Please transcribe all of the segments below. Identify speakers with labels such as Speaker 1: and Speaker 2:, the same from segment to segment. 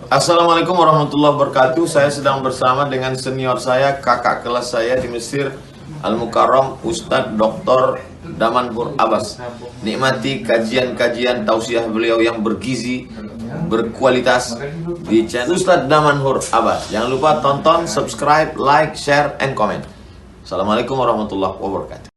Speaker 1: Assalamualaikum warahmatullahi wabarakatuh. Saya sedang bersama dengan senior saya, kakak kelas saya di Mesir, Al-Mukarram, Ustadz Dr. Damanhur Abbas. Nikmati kajian-kajian tausiah beliau yang bergizi, berkualitas di channel Ustadz Damanhur Abbas. Jangan lupa tonton, subscribe, like, share, and comment. Assalamualaikum warahmatullahi wabarakatuh.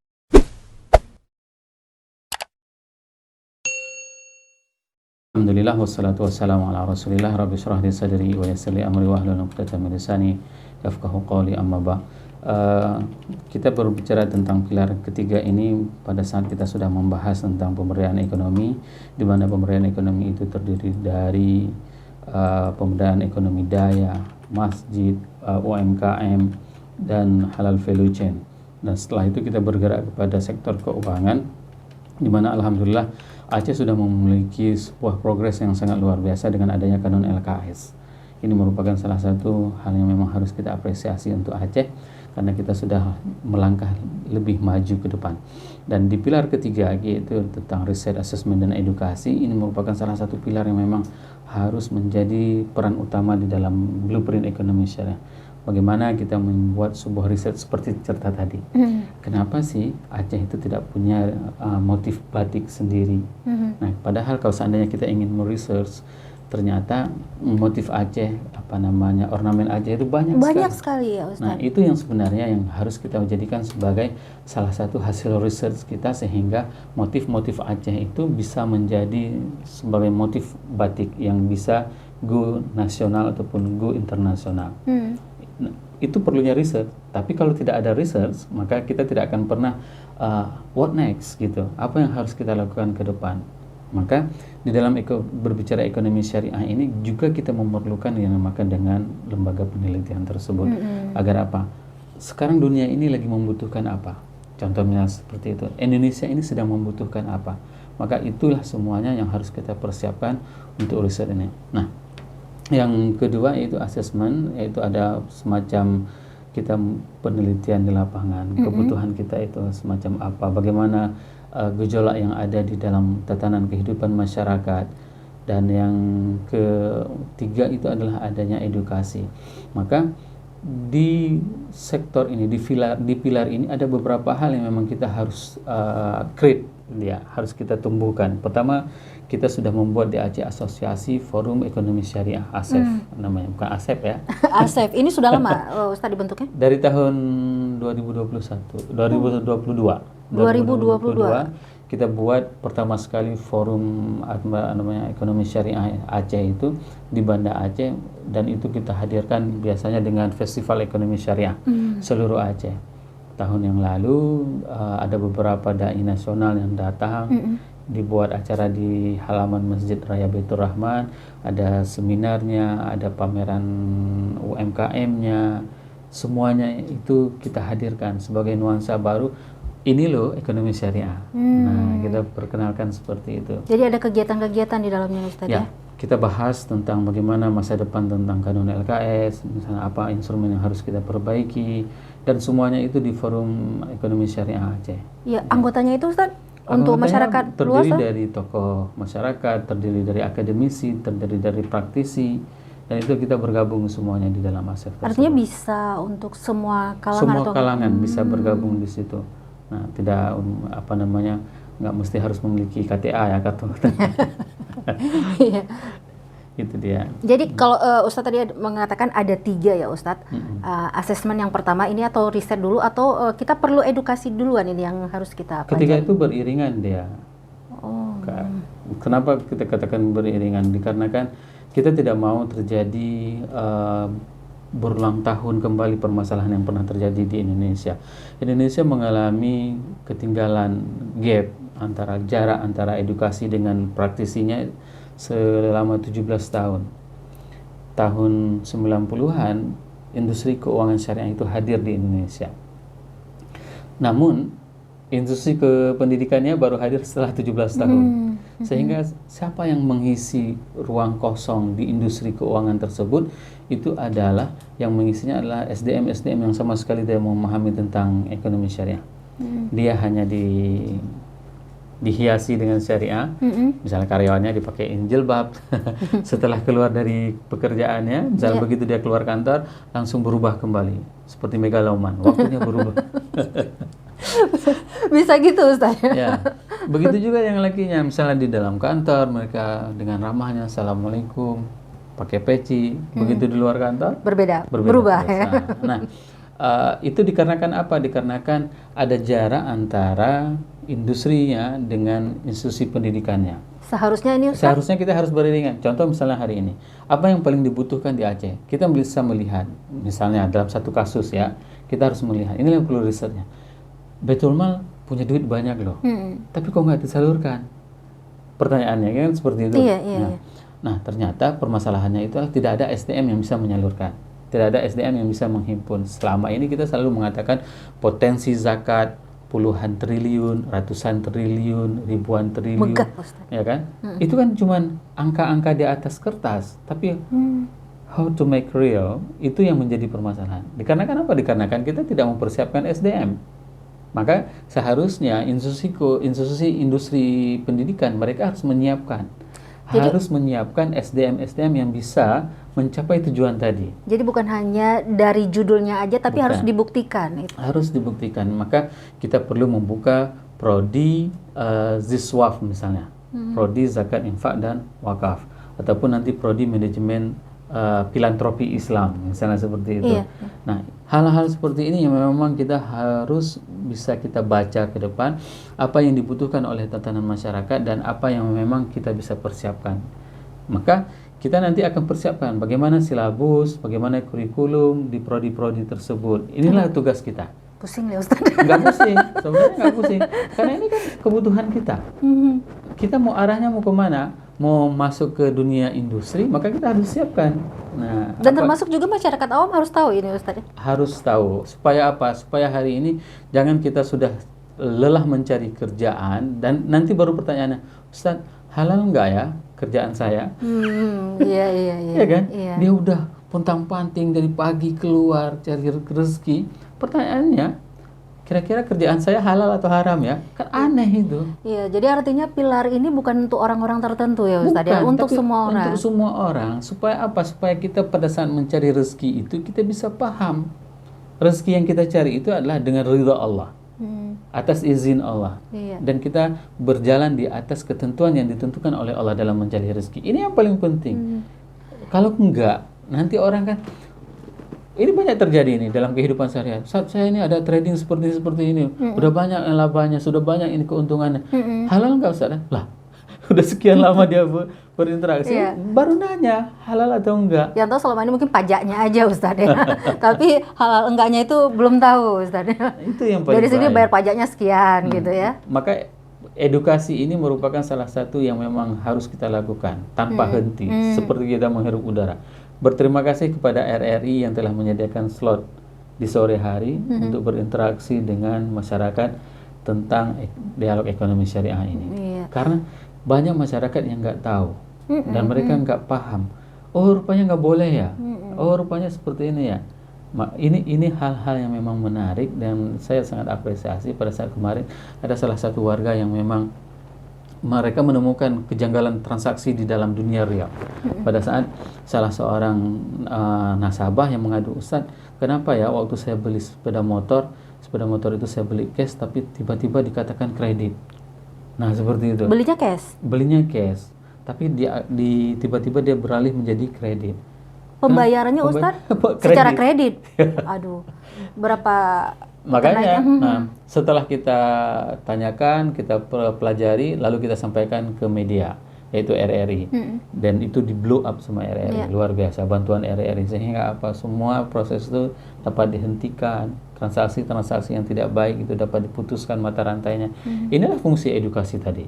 Speaker 2: Alhamdulillah wassalatu wassalamu ala Rasulillah rabbi shrah li sadri wa yassir li amri wahlul 'uqdatam min lisani yafqahu qawli amma ba. Kita berbicara tentang pilar ketiga ini pada saat kita sudah membahas tentang pemberdayaan ekonomi, di mana pemberdayaan ekonomi itu terdiri dari pemberdayaan ekonomi daya, masjid, UMKM dan halal value chain. Dan setelah itu kita bergerak kepada sektor keuangan, di mana alhamdulillah Aceh sudah memiliki sebuah progres yang sangat luar biasa dengan adanya kanun LKS. Ini merupakan salah satu hal yang memang harus kita apresiasi untuk Aceh, karena kita sudah melangkah lebih maju ke depan. Dan di pilar ketiga, yaitu tentang riset, asesmen, dan edukasi, ini merupakan salah satu pilar yang memang harus menjadi peran utama di dalam blueprint ekonomi syariah. Bagaimana kita membuat sebuah riset seperti cerita tadi. Kenapa sih Aceh itu tidak punya motif batik sendiri? Nah, padahal kalau seandainya kita ingin meresearch, ternyata motif Aceh, ornamen Aceh itu banyak
Speaker 3: sekali ya Ustaz.
Speaker 2: Nah, itu yang sebenarnya yang harus kita jadikan sebagai salah satu hasil research kita, sehingga motif-motif Aceh itu bisa menjadi sebagai motif batik yang bisa go nasional ataupun go internasional. Nah, itu perlunya research. Tapi kalau tidak ada research, maka kita tidak akan pernah what next gitu. Apa yang harus kita lakukan ke depan? Maka di dalam berbicara ekonomi syariah ini juga kita memerlukan yang dinamakan dengan lembaga penelitian tersebut. Agar apa? Sekarang dunia ini lagi membutuhkan apa? Contohnya seperti itu. Indonesia ini sedang membutuhkan apa? Maka itulah semuanya yang harus kita persiapkan untuk riset ini. Nah, yang kedua yaitu asesmen, yaitu ada semacam kita penelitian di lapangan, kebutuhan kita itu semacam apa, bagaimana gejolak yang ada di dalam tatanan kehidupan masyarakat. Dan yang ketiga itu adalah adanya edukasi. Maka di sektor ini, di pilar ini ada beberapa hal yang memang kita harus create, harus kita tumbuhkan. Pertama, kita sudah membuat di Aceh Asosiasi Forum Ekonomi Syariah, ASEF namanya, bukan ASEP ya.
Speaker 3: ASEF ini sudah lama Ustaz dibentuknya?
Speaker 2: Dari tahun 2022 kita buat pertama sekali forum ekonomi syariah Aceh itu di Banda Aceh, dan itu kita hadirkan biasanya dengan festival ekonomi syariah seluruh Aceh. Tahun yang lalu ada beberapa dai nasional yang datang, dibuat acara di halaman Masjid Raya Baitur Rahman, ada seminarnya, ada pameran UMKM-nya, semuanya itu kita hadirkan sebagai nuansa baru. Ini loh ekonomi syariah. Nah, kita perkenalkan seperti itu.
Speaker 3: Jadi ada kegiatan-kegiatan di dalamnya Ustaz ya?
Speaker 2: Kita bahas tentang bagaimana masa depan tentang kanun LKS, misalnya apa instrumen yang harus kita perbaiki, dan semuanya itu di Forum Ekonomi Syariah Aceh.
Speaker 3: Ya, anggotanya itu Ustaz? Untuk masyarakat luas?
Speaker 2: Terdiri dari tokoh masyarakat, terdiri dari akademisi, terdiri dari praktisi, dan itu kita bergabung semuanya di dalam ASEF tersebut.
Speaker 3: Artinya bisa untuk semua kalangan?
Speaker 2: Semua kalangan bisa bergabung di situ. Nah, tidak nggak mesti harus memiliki KTA ya, kata.
Speaker 3: Iya.
Speaker 2: Itu dia.
Speaker 3: Jadi kalau Ustadz tadi mengatakan ada 3 ya Ustadz, asesmen yang pertama ini atau riset dulu, atau kita perlu edukasi duluan ini yang harus kita pelajari?
Speaker 2: Ketiga itu beriringan dia. Kenapa kita katakan beriringan? Dikarenakan kita tidak mau terjadi berulang tahun kembali permasalahan yang pernah terjadi di Indonesia. Indonesia mengalami ketinggalan gap jarak antara edukasi dengan praktisinya selama 17 tahun. Tahun 90-an industri keuangan syariah itu hadir di Indonesia. Namun industri kependidikannya baru hadir setelah 17 tahun. Sehingga siapa yang mengisi ruang kosong di industri keuangan tersebut, itu adalah yang mengisinya adalah SDM yang sama sekali tidak memahami tentang ekonomi syariah. Dia hanya dihiasi dengan syariah. Misalnya karyawannya dipakein jilbab. Setelah keluar dari pekerjaannya, misalnya begitu dia keluar kantor, langsung berubah kembali. Seperti megaloman, waktunya berubah.
Speaker 3: Bisa gitu Ustaz.
Speaker 2: Ya, begitu juga yang lakinya, misalnya di dalam kantor mereka dengan ramahnya assalamualaikum, pakai peci. Begitu di luar kantor
Speaker 3: Berubah ya.
Speaker 2: Nah, itu dikarenakan apa? Dikarenakan ada jarak antara industrinya dengan institusi pendidikannya.
Speaker 3: Seharusnya ini Ustaz.
Speaker 2: Seharusnya kita harus beriringan. Contoh misalnya hari ini, apa yang paling dibutuhkan di Aceh? Kita bisa melihat, misalnya dalam satu kasus ya, kita harus melihat. Ini yang perlu risetnya. Baitul Mal punya duit banyak loh, tapi kok nggak disalurkan? Pertanyaannya kan seperti itu.
Speaker 3: Iya.
Speaker 2: Nah, ternyata permasalahannya itu tidak ada SDM yang bisa menyalurkan. Tidak ada SDM yang bisa menghimpun. Selama ini kita selalu mengatakan potensi zakat puluhan triliun, ratusan triliun, ribuan triliun.
Speaker 3: Megah, Ustaz.
Speaker 2: Ya kan? Itu kan cuman angka-angka di atas kertas, tapi how to make real itu yang menjadi permasalahan. Dikarenakan apa? Dikarenakan kita tidak mempersiapkan SDM. Maka seharusnya institusi industri pendidikan mereka harus menyiapkan. Harus menyiapkan SDM yang bisa mencapai tujuan tadi.
Speaker 3: Jadi bukan hanya dari judulnya aja, tapi
Speaker 2: Bukan.
Speaker 3: harus dibuktikan.
Speaker 2: Harus dibuktikan. Maka kita perlu membuka prodi Ziswaf misalnya, prodi zakat infak dan wakaf, ataupun nanti prodi manajemen filantropi Islam, misalnya seperti itu.
Speaker 3: Iya.
Speaker 2: Nah, hal-hal seperti ini yang memang kita harus bisa kita baca ke depan apa yang dibutuhkan oleh tatanan masyarakat dan apa yang memang kita bisa persiapkan. Maka kita nanti akan persiapkan bagaimana silabus, bagaimana kurikulum di prodi-prodi tersebut. Inilah tugas kita.
Speaker 3: Pusing ya Ustaz.
Speaker 2: Nggak pusing, sebenarnya nggak pusing. Karena ini kan kebutuhan kita. Kita mau arahnya mau kemana? Mau masuk ke dunia industri, maka kita harus siapkan. Nah,
Speaker 3: Dan termasuk juga masyarakat awam harus tahu ini Ustaz.
Speaker 2: harus tahu. Supaya apa? Supaya hari ini jangan kita sudah lelah mencari kerjaan dan nanti baru pertanyaannya, Ustaz, halal nggak ya kerjaan saya?
Speaker 3: Iya.
Speaker 2: Ya kan?
Speaker 3: Iya.
Speaker 2: Dia udah pontang-panting dari pagi keluar cari rezeki. Pertanyaannya, kira-kira kerjaan saya halal atau haram ya? Kan aneh itu.
Speaker 3: Iya, jadi artinya pilar ini bukan untuk orang-orang tertentu ya Ustaz ya,
Speaker 2: Bukan,
Speaker 3: untuk
Speaker 2: tapi
Speaker 3: semua orang.
Speaker 2: Untuk semua orang. Supaya apa? Supaya kita pada saat mencari rezeki itu kita bisa paham. Rezeki yang kita cari itu adalah dengan ridha Allah. Atas izin Allah.
Speaker 3: Iya.
Speaker 2: Dan kita berjalan di atas ketentuan yang ditentukan oleh Allah dalam mencari rezeki. Ini yang paling penting. Kalau enggak, nanti orang kan ini banyak terjadi ini dalam kehidupan sehari-hari. Saat saya ini ada trading seperti ini, udah banyak yang labanya, sudah banyak ini keuntungannya. Halal nggak Ustaz? Lah, udah sekian lama dia berinteraksi, baru nanya halal atau enggak.
Speaker 3: Yang tahu selama ini mungkin pajaknya aja Ustaz ya. Tapi halal enggaknya itu belum tahu Ustaz ya.
Speaker 2: Itu yang paling
Speaker 3: Dari sini
Speaker 2: bahaya.
Speaker 3: bayar pajaknya sekian gitu ya.
Speaker 2: Maka edukasi ini merupakan salah satu yang memang harus kita lakukan tanpa henti, seperti kita menghirup udara. Berterima kasih kepada RRI yang telah menyediakan slot di sore hari untuk berinteraksi dengan masyarakat tentang dialog ekonomi syariah ini.
Speaker 3: Iya.
Speaker 2: Karena banyak masyarakat yang nggak tahu dan mereka nggak paham. Oh rupanya nggak boleh ya. Oh rupanya seperti ini ya. Ini hal-hal yang memang menarik dan saya sangat apresiasi pada saat kemarin ada salah satu warga yang memang mereka menemukan kejanggalan transaksi di dalam dunia real. Pada saat salah seorang nasabah yang mengadu, Ustaz, kenapa ya waktu saya beli sepeda motor itu saya beli cash tapi tiba-tiba dikatakan kredit. Nah, seperti itu.
Speaker 3: Belinya cash.
Speaker 2: Belinya cash, tapi tiba-tiba dia beralih menjadi kredit.
Speaker 3: Pembayarannya Ustaz secara kredit. Aduh. Berapa
Speaker 2: Makanya, nah, setelah kita tanyakan, kita pelajari, lalu kita sampaikan ke media, yaitu RRI, dan itu di blow up sama RRI, luar biasa bantuan RRI sehingga apa semua proses itu dapat dihentikan, transaksi-transaksi yang tidak baik itu dapat diputuskan mata rantainya. Inilah fungsi edukasi tadi.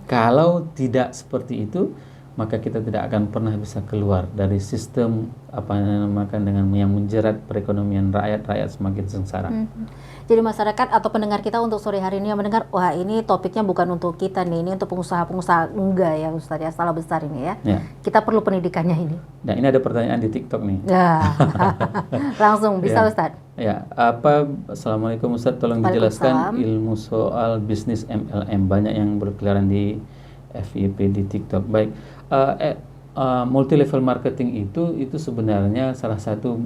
Speaker 2: Kalau tidak seperti itu, maka kita tidak akan pernah bisa keluar dari sistem apa yang dinamakan dengan yang menjerat perekonomian rakyat semakin sengsara.
Speaker 3: Jadi masyarakat atau pendengar kita untuk sore hari ini yang mendengar, wah ini topiknya bukan untuk kita nih, ini untuk pengusaha-pengusaha. Enggak ya Ustadz ya, salah besar ini ya. Kita perlu pendidikannya ini.
Speaker 2: Nah, ini ada pertanyaan di TikTok nih.
Speaker 3: Ya. Langsung bisa Ustadz.
Speaker 2: Ya, Assalamualaikum Ustadz, tolong dijelaskan ilmu soal bisnis MLM. Banyak yang berkeliaran di FYP di TikTok. Baik, multi level marketing itu sebenarnya salah satu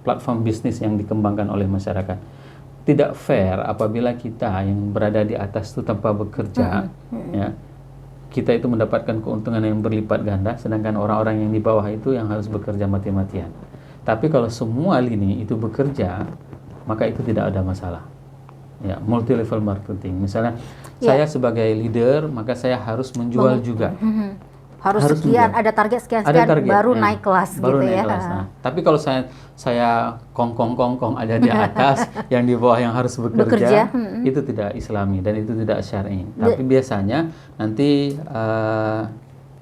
Speaker 2: platform bisnis yang dikembangkan oleh masyarakat. Tidak fair apabila kita yang berada di atas itu tanpa bekerja, ya, kita itu mendapatkan keuntungan yang berlipat ganda, sedangkan orang-orang yang di bawah itu yang harus bekerja mati-matian. Tapi kalau semua lini itu bekerja, maka itu tidak ada masalah. Ya, multi level marketing. Misalnya saya sebagai leader, maka saya harus menjual juga.
Speaker 3: Harus sekian, ada target sekian baru naik kelas
Speaker 2: baru
Speaker 3: gitu
Speaker 2: naik
Speaker 3: ya.
Speaker 2: Kelas. Nah, tapi kalau saya kongkong ada di atas, yang di bawah yang harus bekerja. Itu tidak Islami dan itu tidak syar'i. Tapi biasanya nanti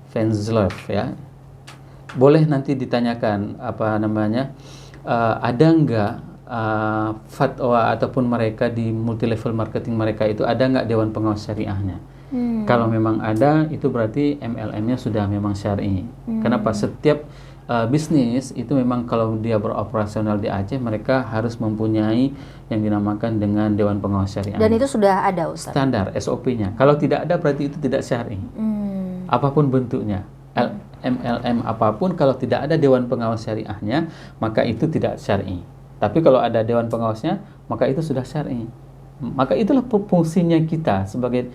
Speaker 2: fans love ya. Boleh nanti ditanyakan ada enggak fatwa ataupun mereka di multi level marketing mereka itu ada enggak dewan pengawas syariahnya? Kalau memang ada, itu berarti MLM-nya sudah memang syar'i. Kenapa? Setiap bisnis itu memang kalau dia beroperasional di Aceh, mereka harus mempunyai yang dinamakan dengan Dewan Pengawas Syariah.
Speaker 3: Dan itu sudah ada, Ustaz?
Speaker 2: Standar, SOP-nya. Kalau tidak ada, berarti itu tidak syar'i. Apapun bentuknya. MLM apapun, kalau tidak ada Dewan Pengawas Syariahnya, maka itu tidak syar'i. Tapi kalau ada Dewan Pengawasnya, maka itu sudah syar'i. Maka itulah fungsinya kita sebagai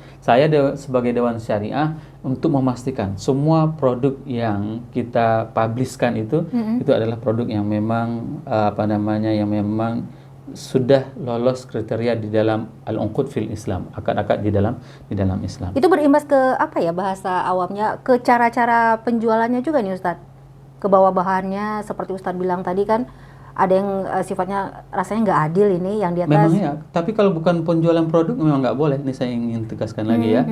Speaker 2: Dewan Syariah untuk memastikan semua produk yang kita publishkan itu adalah produk yang memang yang memang sudah lolos kriteria di dalam al-unqud fil Islam, akad-akad di dalam Islam. Itu
Speaker 3: berimbas ke apa ya, bahasa awamnya, ke cara-cara penjualannya juga nih Ustadz, ke bawah bahannya seperti Ustadz bilang tadi kan. Ada yang sifatnya rasanya nggak adil ini yang di atas.
Speaker 2: Memang ya, tapi kalau bukan penjualan produk memang nggak boleh. Ini saya ingin tegaskan lagi ya.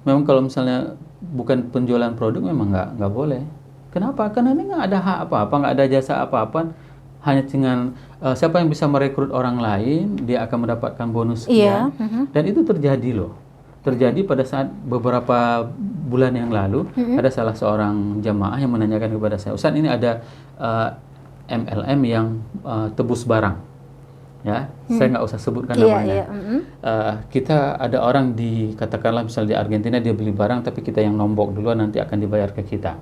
Speaker 2: Memang kalau misalnya bukan penjualan produk memang nggak boleh. Kenapa? Karena ini nggak ada hak apa-apa, nggak ada jasa apa-apa. Hanya dengan siapa yang bisa merekrut orang lain, dia akan mendapatkan bonus sekian. Dan itu terjadi loh. Terjadi pada saat beberapa bulan yang lalu, ada salah seorang jamaah yang menanyakan kepada saya, Ustaz, ini ada MLM yang tebus barang, ya, saya nggak usah sebutkan namanya. Kita ada orang katakanlah misalnya di Argentina dia beli barang, tapi kita yang nombok duluan, nanti akan dibayar ke kita.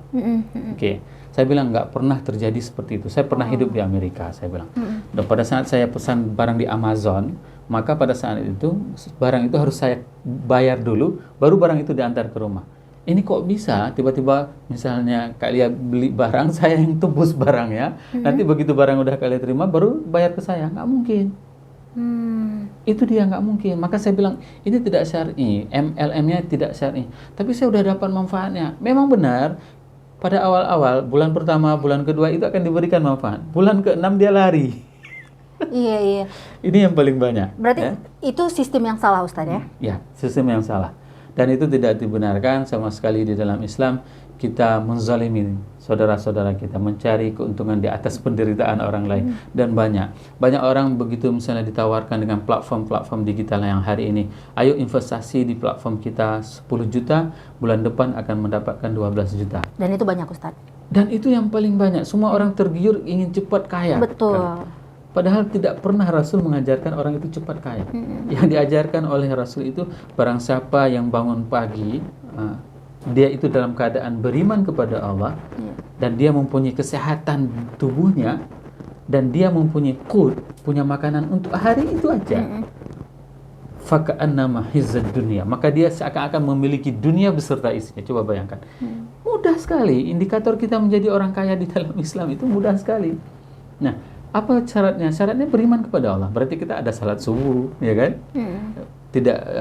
Speaker 2: Oke. Saya bilang nggak pernah terjadi seperti itu. Saya pernah hidup di Amerika, saya bilang. Dan pada saat saya pesan barang di Amazon, maka pada saat itu barang itu harus saya bayar dulu, baru barang itu diantar ke rumah. Ini kok bisa tiba-tiba misalnya kalian beli barang, saya yang tebus barangnya, nanti begitu barang udah kalian terima baru bayar ke saya? Nggak mungkin. Itu dia, nggak mungkin. Maka saya bilang ini tidak syar'i, MLM-nya tidak syar'i. Tapi saya udah dapat manfaatnya. Memang benar pada awal-awal, bulan pertama, bulan kedua itu akan diberikan manfaat. Bulan ke-6 dia lari.
Speaker 3: Iya.
Speaker 2: Ini yang paling banyak.
Speaker 3: Berarti itu sistem yang salah Ustaz ya?
Speaker 2: Ya, sistem yang salah. Dan itu tidak dibenarkan sama sekali di dalam Islam. Kita menzalimi saudara-saudara kita, mencari keuntungan di atas penderitaan orang lain. Dan banyak orang begitu misalnya ditawarkan dengan platform-platform digital yang hari ini, ayo investasi di platform kita 10 juta, bulan depan akan mendapatkan 12 juta.
Speaker 3: Dan itu banyak Ustaz.
Speaker 2: Dan itu yang paling banyak. Semua orang tergiur ingin cepat kaya.
Speaker 3: Betul.
Speaker 2: Padahal tidak pernah Rasul mengajarkan orang itu cepat kaya. Yang diajarkan oleh Rasul itu, barang siapa yang bangun pagi, dia itu dalam keadaan beriman kepada Allah, dan dia mempunyai kesehatan tubuhnya, dan dia mempunyai punya makanan untuk hari itu aja. Faka'annama hizzad dunia, maka dia seakan-akan memiliki dunia beserta isinya. Coba bayangkan. Mudah sekali. Indikator kita menjadi orang kaya di dalam Islam itu mudah sekali. Nah, apa syaratnya? Syaratnya beriman kepada Allah. Berarti kita ada salat subuh, ya kan?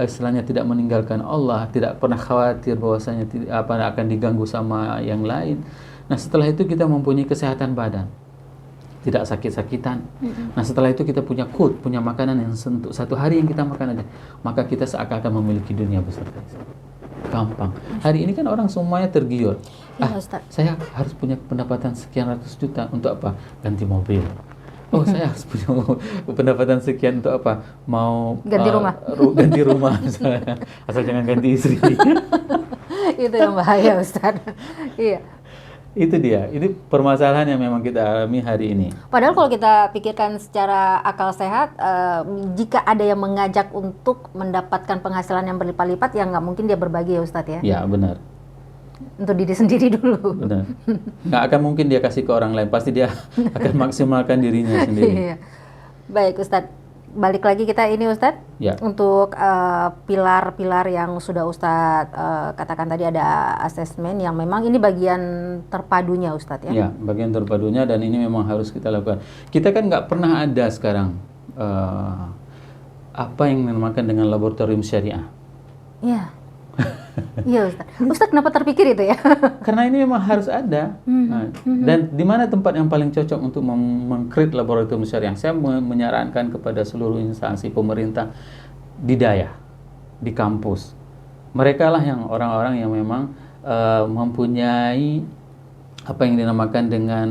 Speaker 2: Istilahnya tidak meninggalkan Allah, tidak pernah khawatir bahwasanya akan diganggu sama yang lain. Nah, setelah itu kita mempunyai kesehatan badan, tidak sakit-sakitan. Nah, setelah itu kita punya punya makanan yang untuk satu hari yang kita makan aja, maka kita seakan-akan memiliki dunia beserta. gampang. Hari ini kan orang semuanya tergiur.
Speaker 3: Iya, Ustaz.
Speaker 2: Saya harus punya pendapatan sekian ratus juta untuk apa? Ganti mobil. Oh, saya harus punya pendapatan sekian untuk apa? Mau
Speaker 3: Ganti rumah.
Speaker 2: Ganti rumah misalnya. Asal jangan ganti istri.
Speaker 3: Itu yang bahaya, Ustaz. Iya.
Speaker 2: Itu dia. Ini permasalahan yang memang kita alami hari ini.
Speaker 3: Padahal kalau kita pikirkan secara akal sehat, jika ada yang mengajak untuk mendapatkan penghasilan yang berlipat-lipat, ya nggak mungkin dia berbagi ya Ustadz ya.
Speaker 2: Ya, benar.
Speaker 3: Untuk diri sendiri dulu.
Speaker 2: Benar. Nggak akan mungkin dia kasih ke orang lain. Pasti dia akan maksimalkan dirinya sendiri.
Speaker 3: Iya. Baik Ustadz, balik lagi kita ini Ustadz.
Speaker 2: Ya.
Speaker 3: Untuk pilar-pilar yang sudah Ustadz katakan tadi, ada asesmen yang memang ini bagian terpadunya Ustadz ya.
Speaker 2: Ya, bagian terpadunya, dan ini memang harus kita lakukan. Kita kan nggak pernah ada sekarang apa yang dinamakan dengan laboratorium syariah.
Speaker 3: Iya. Iya Ustadz. Ustadz kenapa terpikir itu ya?
Speaker 2: Karena ini memang harus ada. Nah, dan di mana tempat yang paling cocok untuk mengkreat laboratorium syariah? Saya menyarankan kepada seluruh instansi pemerintah di daerah, di kampus. Mereka lah yang orang-orang yang memang mempunyai apa yang dinamakan dengan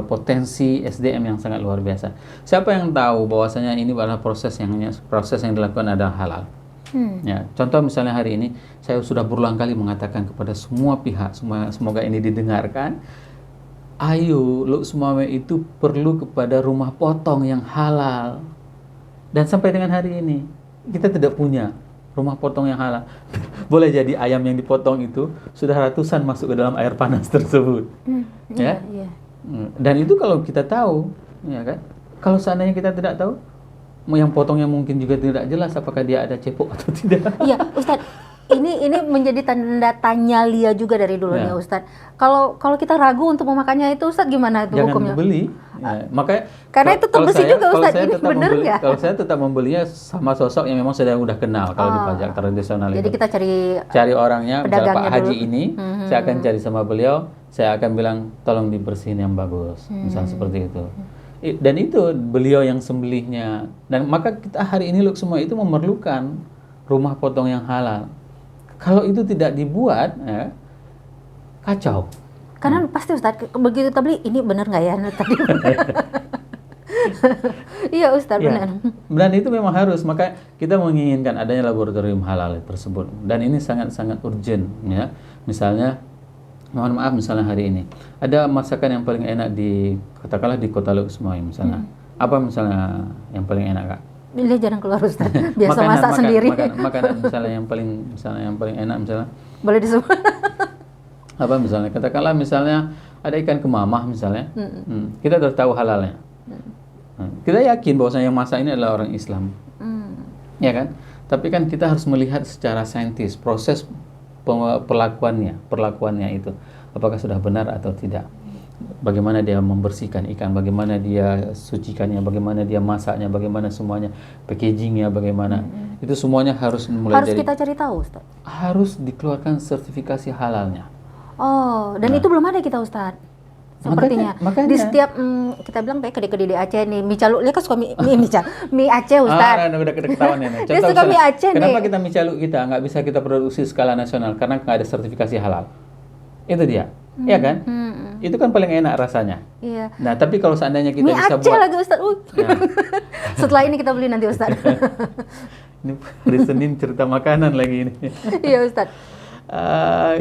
Speaker 2: potensi SDM yang sangat luar biasa. Siapa yang tahu bahwasanya ini adalah proses yang dilakukan adalah halal. Ya, contoh misalnya hari ini saya sudah berulang kali mengatakan kepada semua pihak, semoga ini didengarkan. Ayo, Luk Sumawe itu perlu kepada rumah potong yang halal. Dan sampai dengan hari ini kita tidak punya rumah potong yang halal. Boleh jadi ayam yang dipotong itu sudah ratusan masuk ke dalam air panas tersebut. Ya.
Speaker 3: Iya.
Speaker 2: Dan itu kalau kita tahu, ya kan? Kalau seandainya kita tidak tahu, yang potongnya mungkin juga tidak jelas apakah dia ada cepok atau tidak.
Speaker 3: Iya, Ustadz. Ini menjadi tanda tanya Lia juga dari dulu nih, Ustadz. Kalau kita ragu untuk memakannya itu, Ustadz, gimana itu
Speaker 2: Jangan
Speaker 3: hukumnya?
Speaker 2: beli. Ya, makanya
Speaker 3: Karena itu terbesi juga, Ustadz. Ini bener nggak?
Speaker 2: Kalau saya tetap membelinya sama sosok yang memang sudah kenal kalau di pajak tradisional
Speaker 3: Jadi
Speaker 2: itu.
Speaker 3: kita cari
Speaker 2: orangnya, misalnya Pak
Speaker 3: pedagangnya
Speaker 2: Haji
Speaker 3: dulu.
Speaker 2: ini, saya akan cari sama beliau, saya akan bilang tolong dibersihin yang bagus, misalnya seperti itu. Dan itu beliau yang sembelihnya. Dan maka kita hari ini semua itu memerlukan rumah potong yang halal. Kalau itu tidak dibuat, ya, kacau.
Speaker 3: Karena pasti Ustadz, begitu kita beli, ini bener nggak ya tadi? Iya Ustadz, benar.
Speaker 2: Dan itu memang harus, maka kita menginginkan adanya laboratorium halal tersebut. Dan ini sangat-sangat urgent, ya. Misalnya, mohon maaf, misalnya hari ini ada masakan yang paling enak katakanlah di Kota Luk Sumawe misalnya. Apa misalnya yang paling enak, Kak?
Speaker 3: Dia jarang keluar Ustadz, biasa masak sendiri.
Speaker 2: Makanan misalnya yang paling enak misalnya.
Speaker 3: Boleh disebut.
Speaker 2: Apa misalnya? Katakanlah misalnya ada ikan kemamah misalnya. Kita sudah tahu halalnya. Kita yakin bahwasanya yang masak ini adalah orang Islam. Ya kan? Tapi kan kita harus melihat secara saintis proses perlakuannya itu. Apakah sudah benar atau tidak? Bagaimana dia membersihkan ikan, bagaimana dia sucikannya, bagaimana dia masaknya, bagaimana semuanya, packagingnya, bagaimana. Itu semuanya harus mulai
Speaker 3: harus kita cari tahu, Ustaz.
Speaker 2: Harus dikeluarkan sertifikasi halalnya.
Speaker 3: Oh, dan itu belum ada kita, Ustaz. Sepertinya.
Speaker 2: Makanya.
Speaker 3: Di setiap kita bilang baik kedai-kedai di Aceh nih, mie caluk, dia kan suka mie Aceh, Ustaz.
Speaker 2: Udah ketahuan ya.
Speaker 3: Dia suka mie Aceh nih.
Speaker 2: Kenapa kita mie caluk kita nggak bisa kita produksi skala nasional? Karena nggak ada sertifikasi halal. Itu dia. Iya kan? Itu kan paling enak rasanya.
Speaker 3: Iya.
Speaker 2: Nah, tapi kalau seandainya kita
Speaker 3: mie
Speaker 2: bisa
Speaker 3: Aceh
Speaker 2: buat
Speaker 3: lagi, Ustaz. Nah. Setelah ini kita beli nanti, Ustaz.
Speaker 2: Ini hari Senin cerita makanan lagi ini.
Speaker 3: Iya, Ustaz.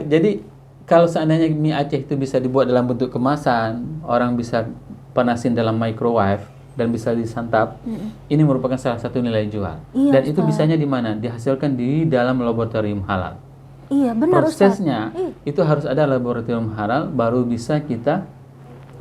Speaker 2: Jadi kalau seandainya mie Aceh itu bisa dibuat dalam bentuk kemasan, orang bisa panasin dalam microwave dan bisa disantap, ini merupakan salah satu nilai jual.
Speaker 3: Iya,
Speaker 2: dan itu bisanya di mana? Dihasilkan di dalam laboratorium halal.
Speaker 3: Iya, benar,
Speaker 2: Prosesnya
Speaker 3: Ustaz.
Speaker 2: itu harus ada laboratorium halal, baru bisa kita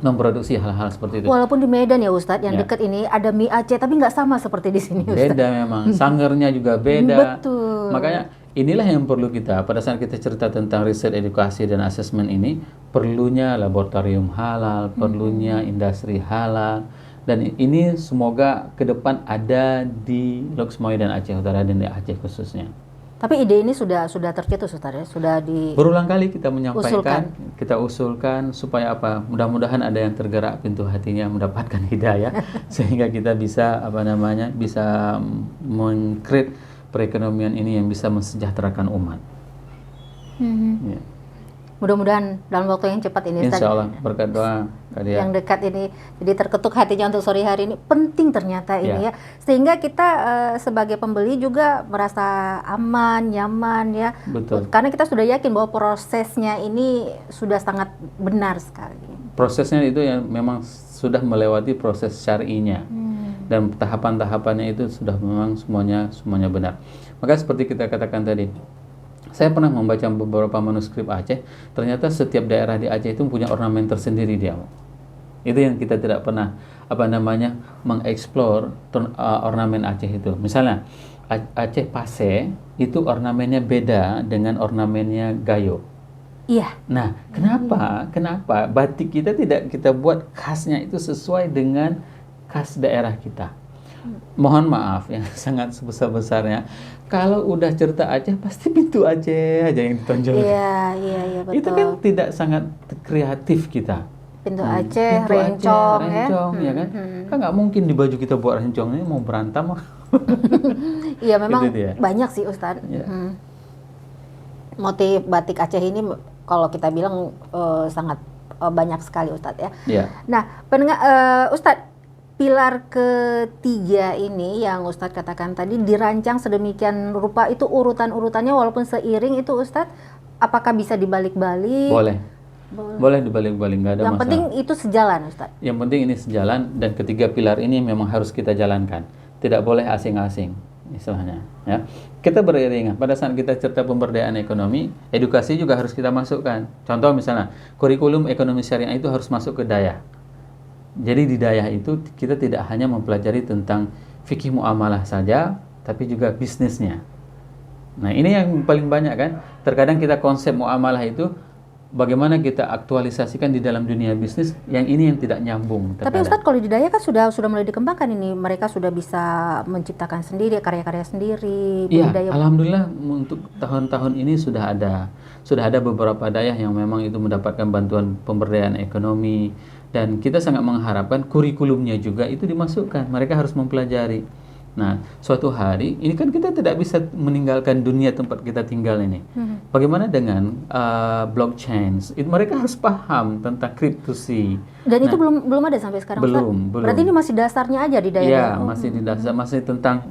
Speaker 2: memproduksi hal-hal seperti itu.
Speaker 3: Walaupun di Medan ya Ustadz, yang dekat ini ada mie Aceh, tapi nggak sama seperti di sini, Ustadz.
Speaker 2: Beda memang, sangernya juga beda.
Speaker 3: Betul.
Speaker 2: Makanya inilah yang perlu kita, pada saat kita cerita tentang riset, edukasi, dan asesmen ini, perlunya laboratorium halal, perlunya industri halal, dan ini semoga ke depan ada di Luk Sumawe dan Aceh Utara dan di Aceh khususnya.
Speaker 3: Tapi ide ini sudah tercetus, Ustaz, ya? Sudah
Speaker 2: Berulang kali kita menyampaikan, kita usulkan supaya apa? Mudah-mudahan ada yang tergerak pintu hatinya mendapatkan hidayah sehingga kita bisa bisa meng-create perekonomian ini yang bisa mensejahterakan umat. Ya.
Speaker 3: Mudah-mudahan dalam waktu yang cepat ini Ustaz,
Speaker 2: Insya Allah berkat doa Kak Dia.
Speaker 3: yang dekat ini, jadi terketuk hatinya untuk sore hari ini, penting ternyata ini ya, sehingga kita sebagai pembeli juga merasa aman, nyaman ya.
Speaker 2: Betul.
Speaker 3: Karena kita sudah yakin bahwa prosesnya ini sudah sangat benar sekali.
Speaker 2: Prosesnya itu yang memang sudah melewati proses syar'inya. Dan tahapan-tahapannya itu sudah memang semuanya benar. Maka seperti kita katakan tadi, saya pernah membaca beberapa manuskrip Aceh, ternyata setiap daerah di Aceh itu punya ornamen tersendiri dia. Itu yang kita tidak pernah mengeksplor ornamen Aceh itu. Misalnya Aceh Pase itu ornamennya beda dengan ornamennya Gayo.
Speaker 3: Iya.
Speaker 2: Nah, kenapa batik kita tidak kita buat khasnya itu sesuai dengan khas daerah kita? Mohon maaf yang sangat sebesar-besarnya, kalau udah cerita Aceh pasti pintu Aceh aja yang ditonjolkan.
Speaker 3: Iya, betul.
Speaker 2: Itu kan tidak sangat kreatif kita.
Speaker 3: Pintu Aceh,
Speaker 2: Pintu
Speaker 3: rencong,
Speaker 2: rencong ya kan? Kan nggak mungkin di baju kita buat rencong, ini mau berantem.
Speaker 3: Iya, memang
Speaker 2: Gitu dia.
Speaker 3: banyak sih Ustadz.
Speaker 2: Ya.
Speaker 3: Motif batik Aceh ini kalau kita bilang sangat banyak sekali Ustadz ya.
Speaker 2: Ya.
Speaker 3: Nah, Ustadz, pilar ketiga ini yang Ustadz katakan tadi dirancang sedemikian rupa, itu urutan-urutannya walaupun seiring itu Ustadz, apakah bisa dibalik-balik?
Speaker 2: Boleh dibalik-balik, nggak ada
Speaker 3: Yang
Speaker 2: masalah.
Speaker 3: penting itu sejalan Ustadz.
Speaker 2: Yang penting ini sejalan, dan ketiga pilar ini memang harus kita jalankan. Tidak boleh asing-asing istilahnya ya. Kita beriringan. Pada saat kita cerita pemberdayaan ekonomi, edukasi juga harus kita masukkan. Contoh misalnya, kurikulum ekonomi syariah itu harus masuk ke daya. Jadi di daya itu kita tidak hanya mempelajari tentang fikih muamalah saja, tapi juga bisnisnya. Nah, ini yang paling banyak kan. Terkadang kita konsep muamalah itu bagaimana kita aktualisasikan di dalam dunia bisnis, yang ini yang tidak nyambung.
Speaker 3: Tapi Ustadz, kalau di daya kan sudah mulai dikembangkan ini, mereka sudah bisa menciptakan sendiri karya-karya sendiri.
Speaker 2: Iya,
Speaker 3: budidaya.
Speaker 2: alhamdulillah untuk tahun-tahun ini sudah ada beberapa daya yang memang itu mendapatkan bantuan pemberdayaan ekonomi, dan kita sangat mengharapkan kurikulumnya juga itu dimasukkan. Mereka harus mempelajari. Nah, suatu hari ini kan kita tidak bisa meninggalkan dunia tempat kita tinggal ini. Bagaimana dengan blockchain? Mereka harus paham tentang kriptosi.
Speaker 3: Dan itu belum ada sampai sekarang
Speaker 2: belum,
Speaker 3: Ustadz?
Speaker 2: belum.
Speaker 3: Berarti ini masih dasarnya aja di daya.
Speaker 2: Ya, masih di dasar, masih tentang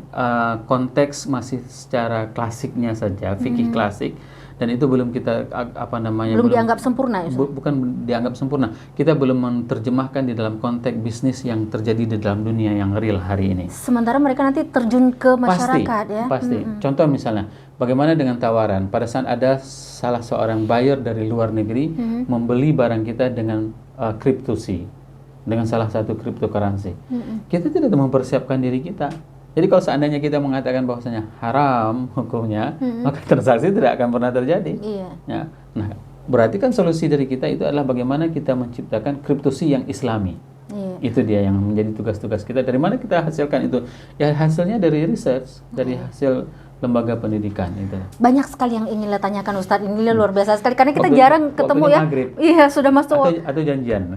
Speaker 2: konteks masih secara klasiknya saja, fikih klasik. Dan itu belum kita
Speaker 3: belum dianggap sempurna ya,
Speaker 2: bukan dianggap sempurna. Kita belum menerjemahkan di dalam konteks bisnis yang terjadi di dalam dunia yang real hari ini.
Speaker 3: Sementara mereka nanti terjun ke masyarakat ya.
Speaker 2: Pasti. Contoh misalnya, bagaimana dengan tawaran pada saat ada salah seorang buyer dari luar negeri membeli barang kita dengan kriptosi, dengan salah satu cryptocurrency. Kita tidak mempersiapkan diri kita. Jadi kalau seandainya kita mengatakan bahwasanya haram hukumnya, maka transaksi tidak akan pernah terjadi.
Speaker 3: Iya.
Speaker 2: Ya. Nah, berarti kan solusi dari kita itu adalah bagaimana kita menciptakan kriptosi yang islami.
Speaker 3: Iya.
Speaker 2: Itu dia yang menjadi tugas-tugas kita. Dari mana kita hasilkan itu? Ya hasilnya dari research, dari hasil lembaga pendidikan itu.
Speaker 3: Banyak sekali yang ingin saya tanyakan Ustadz, ini luar biasa sekali karena kita
Speaker 2: Waktu-
Speaker 3: jarang ketemu
Speaker 2: waktunya
Speaker 3: ya.
Speaker 2: maghrib.
Speaker 3: Iya, sudah masuk.
Speaker 2: Atau janjian.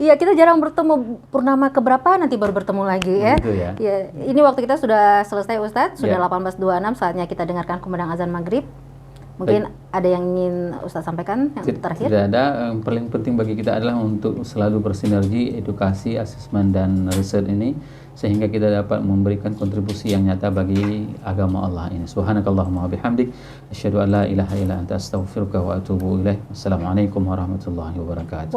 Speaker 3: Iya, kita jarang bertemu. Purnama keberapa nanti baru bertemu lagi ya.
Speaker 2: Gitu ya.
Speaker 3: Iya, ini waktu kita sudah selesai Ustadz, sudah
Speaker 2: Ya.
Speaker 3: 18.26, saatnya kita dengarkan kumandang azan maghrib. Mungkin ada yang ingin Ustadz sampaikan yang terakhir?
Speaker 2: Tidak ada. Yang paling penting bagi kita adalah untuk selalu bersinergi, edukasi, asesmen, dan riset ini, sehingga kita dapat memberikan kontribusi yang nyata bagi agama Allah ini. Subhanakallahumma wa bihamdik, asyhadu an la ilaha illa anta astaghfiruka wa atubu ilaik. Wassalamualaikum warahmatullahi wabarakatuh.